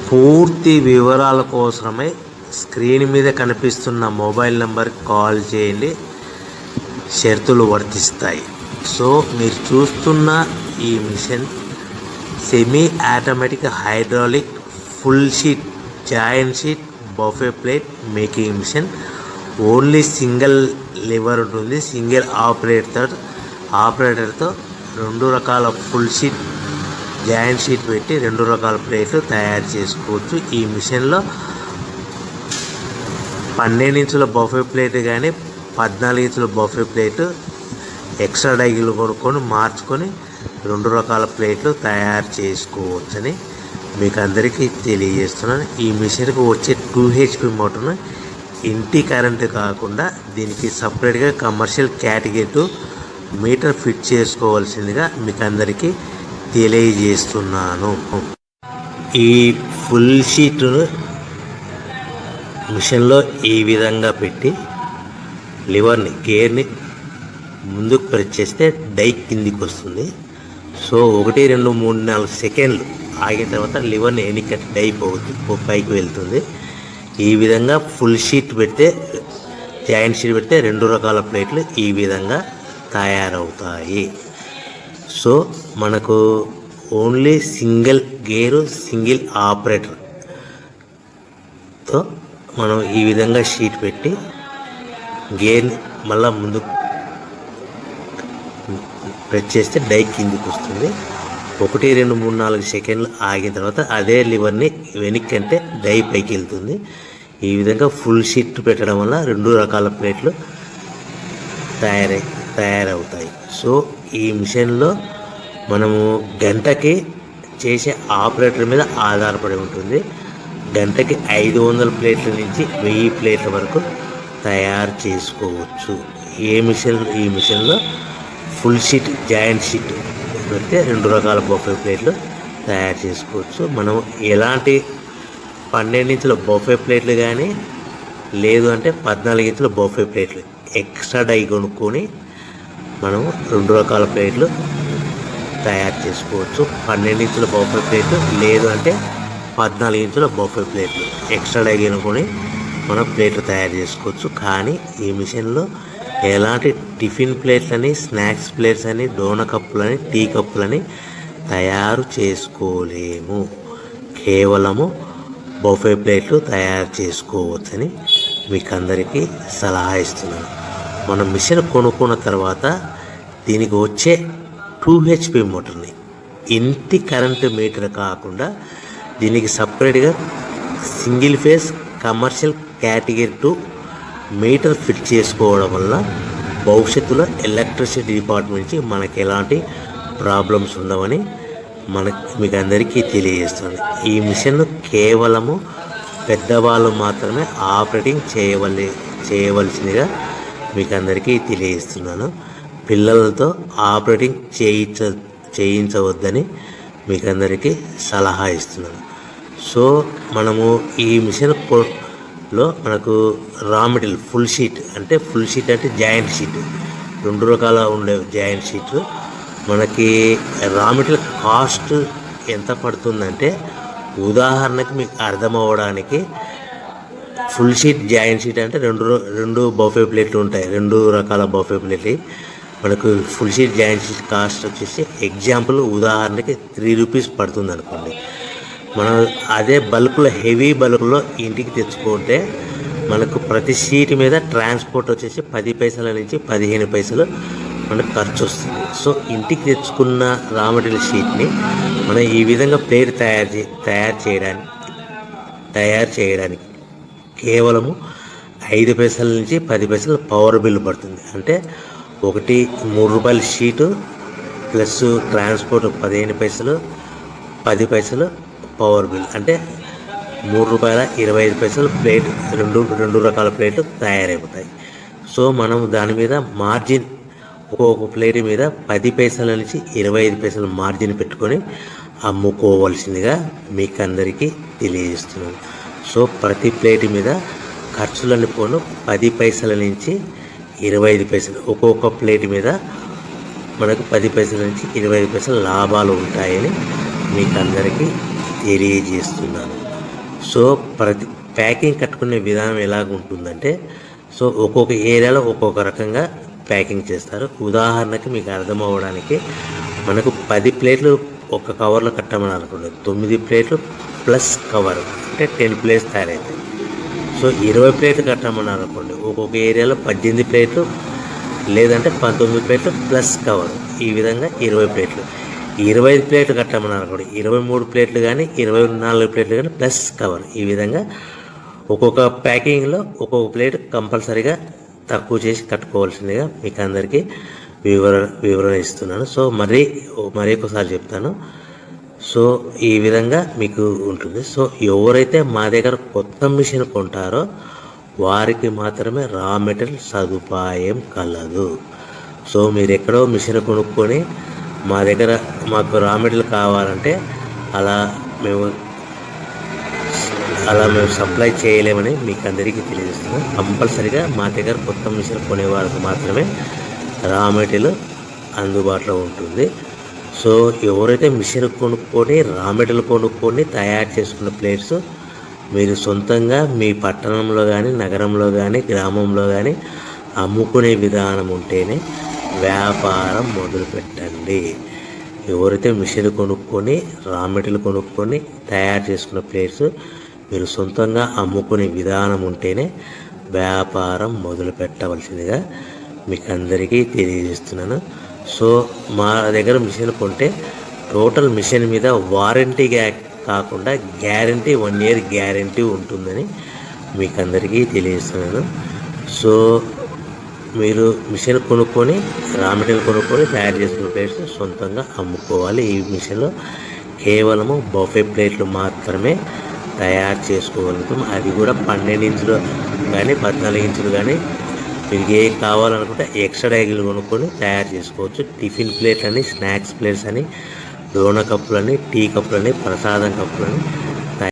పూర్తి వివరాల కోసమై స్క్రీన్ మీద కనిపిస్తున్న మొబైల్ నెంబర్కి కాల్ చేయండి, షరతులు వర్తిస్తాయి. సో మీరు చూస్తున్న ఈ machine semi automatic hydraulic full sheet joint sheet buffet plate making machine. Only single lever ఉంటుంది. సింగిల్ ఆపరేటర్తో 2 రకాల ఫుల్ షీట్ జాయింట్ షీట్ పెట్టి 2 రకాల ప్లేట్లు తయారు చేసుకోవచ్చు. ఈ మిషన్లో 12 ఇంచుల బఫే ప్లేట్ కానీ 14 ఇంచుల బఫే ప్లేట్ ఎక్స్ట్రా డైలు కొనుక్కొని మార్చుకొని 2 రకాల ప్లేట్లు తయారు చేసుకోవచ్చని మీకు అందరికీ తెలియజేస్తున్నాను. ఈ మిషన్కి వచ్చే 2 HP మోటార్ను ఇంటి కరెంటు కాకుండా దీనికి సపరేట్గా కమర్షియల్ కేటగిరీ 2 మీటర్ ఫిట్ చేసుకోవాల్సిందిగా మీకు అందరికీ తెలియజేస్తున్నాను. ఈ ఫుల్ షీట్ను మిషన్లో ఈ విధంగా పెట్టి గేర్ని ముందుకు ప్రెస్ చేస్తే డై కిందికి వస్తుంది. సో 1 2 3 4 సెకండ్లు ఆగిన తర్వాత లివర్ని ఎన్నికట్టి డై పైకి వెళ్తుంది. ఈ విధంగా ఫుల్ షీట్ పెడితే జాయింట్ షీట్ పెడితే 2 రకాల ప్లేట్లు ఈ విధంగా తయారవుతాయి. సో మనకు ఓన్లీ సింగిల్ గేరు సింగిల్ ఆపరేటర్తో మనం ఈ విధంగా షీట్ పెట్టి గేర్ని మళ్ళీ ముందుకు ప్రెస్ చేస్తే డై కిందికి వస్తుంది. 1 2 3 4 సెకండ్లు ఆగిన తర్వాత అదే లివర్ని వెనక్కి అంటే డై పైకి వెళ్తుంది. ఈ విధంగా ఫుల్ షీట్ పెట్టడం వల్ల 2 రకాల ప్లేట్లు తయారవుతాయి. సో ఈ మిషన్లో మనము గంటకి చేసే ఆపరేటర్ మీద ఆధారపడి ఉంటుంది. గంటకి 500 ప్లేట్ల నుంచి 1000 ప్లేట్ల వరకు తయారు చేసుకోవచ్చు. ఈ మిషన్లో ఫుల్ షీట్ జాయింట్ షీట్ పెడితే 2 రకాల బఫే ప్లేట్లు తయారు చేసుకోవచ్చు. మనం ఎలాంటి 12 ఇంచుల బఫే ప్లేట్లు కానీ లేదు అంటే 14 ఇంచుల బఫే ప్లేట్లు ఎక్స్ట్రా డై కొనుక్కొని మనం 2 రకాల ప్లేట్లు తయారు చేసుకోవచ్చు. 12 ఇంచుల బఫే ప్లేట్లు లేదు అంటే 14 ఇంచుల బఫే ప్లేట్లు ఎక్స్ట్రా డై కొనుక్కొని మనం ప్లేట్లు తయారు చేసుకోవచ్చు. కానీ ఈ మిషన్లో ఎలాంటి టిఫిన్ ప్లేట్లని, స్నాక్స్ ప్లేట్స్ అని, డోనా కప్పులని, టీ కప్పులని తయారు చేసుకోలేము. కేవలము బఫే ప్లేట్లు తయారు చేసుకోవచ్చని మీకు అందరికీ సలహా ఇస్తున్నాను. మనం మిషన్ కొనుక్కున్న తర్వాత దీనికి వచ్చే 2 HP మోటార్ని ఇంటి కరెంటు మీటర్ కాకుండా దీనికి సపరేట్గా single phase commercial category 2 metre fit చేసుకోవడం వల్ల భవిష్యత్తులో ఎలక్ట్రిసిటీ డిపార్ట్మెంట్ నుంచి మనకి ఎలాంటి ప్రాబ్లమ్స్ ఉండవని మీకు అందరికీ తెలియజేస్తుంది. ఈ మిషన్ కేవలము పెద్దవాళ్ళు మాత్రమే ఆపరేటింగ్ చేయవలసిందిగా మీకు అందరికీ తెలియజేస్తున్నాను. పిల్లలతో ఆపరేటింగ్ చేయించవద్దని మీకు అందరికీ సలహా ఇస్తున్నాను. సో మనము ఈ మిషన్లో మనకు రా మెటీరియల్ ఫుల్ షీట్ అంటే జాయింట్ షీట్ 2 రకాల ఉండే జాయింట్ షీట్ మనకి రా మెటీరియల్ కాస్ట్ ఎంత పడుతుందంటే ఉదాహరణకి మీకు అర్థమవడానికి ఫుల్ షీట్ జాయింట్ షీట్ అంటే 2 బఫే ప్లేట్లు ఉంటాయి. 2 రకాల బఫే ప్లేట్లు మనకు full sheet joint sheet cost వచ్చేసి ఎగ్జాంపుల్ ఉదాహరణకి 3 రూపీస్ పడుతుంది అనుకోండి. మనం అదే బల్క్లో హెవీ బల్క్లో ఇంటికి తెచ్చుకుంటే మనకు ప్రతి షీట్ మీద ట్రాన్స్పోర్ట్ వచ్చేసి 10 పైసల నుంచి 15 పైసలు మనకు ఖర్చు వస్తుంది. సో ఇంటికి తెచ్చుకున్న రా మెటీరియల్ షీట్ని మనం ఈ విధంగా ప్లేట్ తయారు చేయడానికి కేవలము 5 పైసల నుంచి 10 పైసలు పవర్ బిల్ పడుతుంది. అంటే 3 రూపాయల షీటు ప్లస్ ట్రాన్స్పోర్ట్ 15 పైసలు 10 పైసలు పవర్ బిల్ అంటే 3 రూపాయల 25 పైసలు ప్లేట్ 2 రకాల ప్లేట్లు తయారైపోతాయి. సో మనం దాని మీద మార్జిన్ ఒక్కొక్క ప్లేట్ మీద 10 పైసల నుంచి 25 పైసలు మార్జిన్ పెట్టుకొని అమ్ముకోవాల్సిందిగా మీకు అందరికీ తెలియజేస్తున్నాను. సో ప్రతి ప్లేట్ మీద ఖర్చులన్నీ పోను 10 పైసల నుంచి 25 పైసలు ఒక్కొక్క ప్లేట్ మీద మనకు 10 పైసల నుంచి 25 పైసలు లాభాలు ఉంటాయని మీకు అందరికీ తెలియజేస్తున్నాను. సో ప్రతి ప్యాకింగ్ కట్టుకునే విధానం ఎలాగ ఉంటుందంటే, సో ఒక్కొక్క ఏరియాలో ఒక్కొక్క రకంగా ప్యాకింగ్ చేస్తారు. ఉదాహరణకి మీకు అర్థం అవ్వడానికి, మనకు 10 ప్లేట్లు ఒక కవర్లో కట్టమని అనుకోండి, 9 ప్లేట్లు ప్లస్ కవర్ అంటే 10 ప్లేట్స్ తయారవుతాయి. సో 20 ప్లేట్లు కట్టమని అనుకోండి, ఒక్కొక్క ఏరియాలో 18 ప్లేట్లు లేదంటే 19 ప్లేట్లు ప్లస్ కవర్, ఈ విధంగా 20 ప్లేట్లు. 25 ప్లేట్లు కట్టమని అనుకోండి, 23 ప్లేట్లు కానీ 24 ప్లేట్లు కానీ ప్లస్ కవర్, ఈ విధంగా ఒక్కొక్క ప్యాకింగ్లో ఒక్కొక్క ప్లేట్ కంపల్సరీగా తక్కువ చేసి కట్టుకోవాల్సిందిగా మీకు అందరికీ వివరణ ఇస్తున్నాను. సో మరి ఒకసారి చెప్తాను. సో ఈ విధంగా మీకు ఉంటుంది. సో ఎవరైతే మా దగ్గర కొత్త మిషన్ కొంటారో వారికి మాత్రమే రా మెటీరియల్ సదుపాయం కలదు. సో మీరు ఎక్కడో మిషన్ కొనుక్కొని మా దగ్గర మాకు రా మెటీరియల్ కావాలంటే అలా మేము సప్లై చేయలేమని మీకు అందరికీ తెలియజేస్తున్నాం. కంపల్సరీగా మా దగ్గర కొత్త మిషన్ కొనే వారికి మాత్రమే రా మెటీరియల్ అందుబాటులో ఉంటుంది. సో ఎవరైతే మిషన్ కొనుక్కొని రా మెటీరియల్ కొనుక్కొని తయారు చేసుకున్న ప్లేట్స్ మీరు సొంతంగా మీ పట్టణంలో కానీ నగరంలో కానీ గ్రామంలో కానీ అమ్ముకునే విధానం ఉంటేనే వ్యాపారం మొదలుపెట్టండి. ఎవరైతే మిషన్ కొనుక్కొని రా మెటీరియల్ కొనుక్కొని తయారు చేసుకున్న ప్లేట్స్ మీరు సొంతంగా అమ్ముకునే విధానం ఉంటేనే వ్యాపారం మొదలు పెట్టవలసిందిగా మీకు అందరికీ తెలియజేస్తున్నాను. సో మా దగ్గర మిషన్ కొంటే టోటల్ మిషన్ మీద వారంటీ కాకుండా గ్యారంటీ 1 year గ్యారంటీ ఉంటుందని మీకు అందరికీ తెలియజేస్తున్నాను. సో మీరు మిషన్ కొనుక్కొని రా మెటీరియల్ కొనుక్కొని తయారు చేసుకున్న ప్లేట్స్ సొంతంగా అమ్ముకోవాలి. ఈ మిషన్లో కేవలము బఫే ప్లేట్లు మాత్రమే తయారు చేసుకోగలుగుతాం. అది కూడా 12 ఇంచులు కానీ 14 ఇంచులు కానీ మీకు ఏ కావాలనుకుంటే ఎక్స్ట్రా డైగిల్ కొనుక్కొని తయారు చేసుకోవచ్చు. టిఫిన్ ప్లేట్లని, స్నాక్స్ ప్లేట్స్ అని, డోనా కప్పులని, టీ కప్పులని, ప్రసాదం కప్పులని